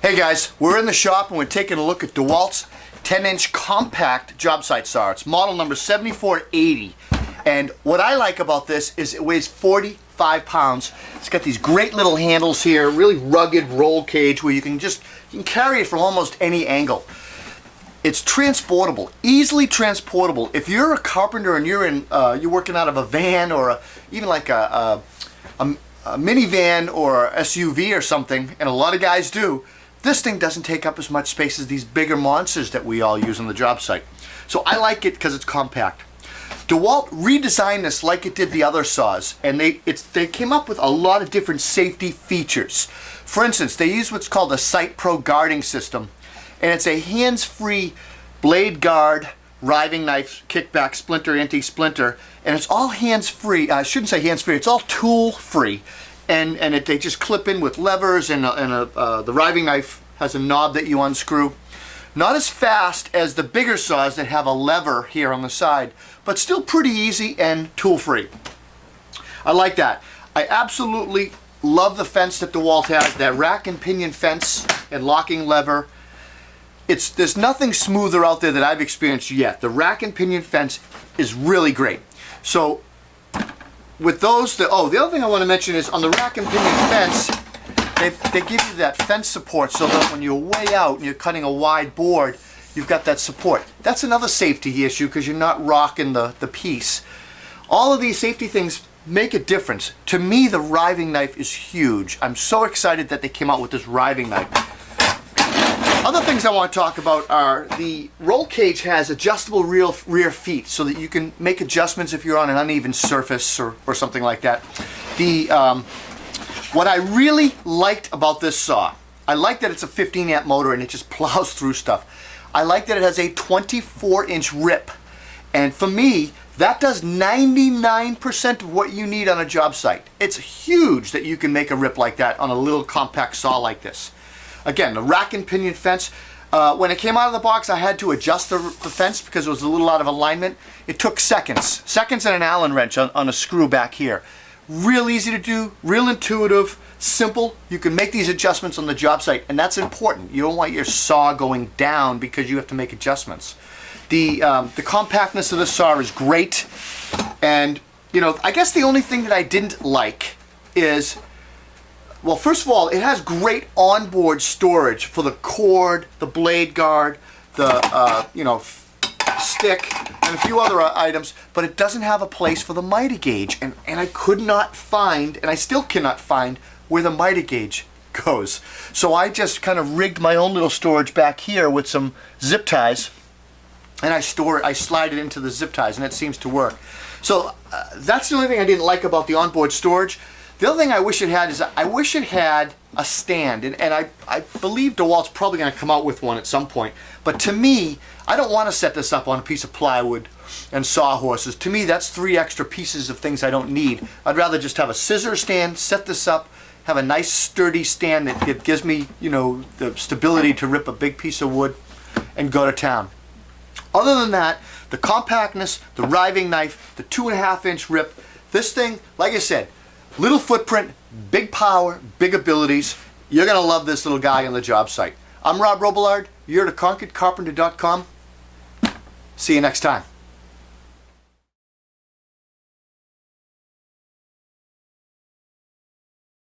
Hey guys, we're in the shop and we're taking a look at DEWALT's 10-inch compact job site saw. It's model number 7480. And what I like about this is it weighs 45 pounds. It's got these great little handles here, really rugged roll cage where you can carry it from almost any angle. It's transportable, easily transportable. If you're a carpenter and you're working out of a van or even like a minivan or a SUV or something, and a lot of guys do, this thing doesn't take up as much space as these bigger monsters that we all use on the job site. So I like it because it's compact. DEWALT redesigned this like it did the other saws, and they came up with a lot of different safety features. For instance, they use what's called a Site Pro guarding system, and it's a hands-free blade guard, riving knife, kickback, splinter, anti-splinter, and it's all hands-free. I shouldn't say hands-free, it's all tool-free. And they just clip in with levers, and the riving knife has a knob that you unscrew. Not as fast as the bigger saws that have a lever here on the side, but still pretty easy and tool-free. I like that. I absolutely love the fence that DEWALT has, that rack and pinion fence and locking lever. There's nothing smoother out there that I've experienced yet. The rack and pinion fence is really great. So with those, the other thing I want to mention is on the rack and pinion fence, they give you that fence support so that when you're way out and you're cutting a wide board, you've got that support. That's another safety issue because you're not rocking the piece. All of these safety things make a difference. To me, the riving knife is huge. I'm so excited that they came out with this riving knife. Other things I want to talk about are the roll cage has adjustable rear feet so that you can make adjustments if you're on an uneven surface or something like that. What I really liked about this saw, I like that it's a 15 amp motor and it just plows through stuff. I like that it has a 24-inch rip, and for me that does 99% of what you need on a job site. It's huge that you can make a rip like that on a little compact saw like this. Again, the rack and pinion fence, when it came out of the box I had to adjust the fence because it was a little out of alignment. It took seconds and an Allen wrench on a screw back here. Real easy to do, real intuitive, simple. You can make these adjustments on the job site, and that's important. You don't want your saw going down because you have to make adjustments. The compactness of the saw is great, and I guess the only thing that I didn't like is, well, first of all, it has great onboard storage for the cord, the blade guard, the stick, and a few other items, but it doesn't have a place for the mitre gauge, and I could not find, and I still cannot find, where the mitre gauge goes. So I just kind of rigged my own little storage back here with some zip ties, and I slide it into the zip ties, and it seems to work. So that's the only thing I didn't like about the onboard storage. The other thing I wish it had is I wish it had a stand, and I believe DEWALT's probably going to come out with one at some point. But to me, I don't want to set this up on a piece of plywood and sawhorses. To me, that's 3 extra pieces of things I don't need. I'd rather just have a scissor stand, set this up, have a nice sturdy stand that gives me, the stability to rip a big piece of wood and go to town. Other than that, the compactness, the riving knife, the 2.5-inch rip, this thing, like I said, little footprint, big power, big abilities. You're going to love this little guy on the job site. I'm Robillard. You're at ConcordCarpenter.com. See you next time.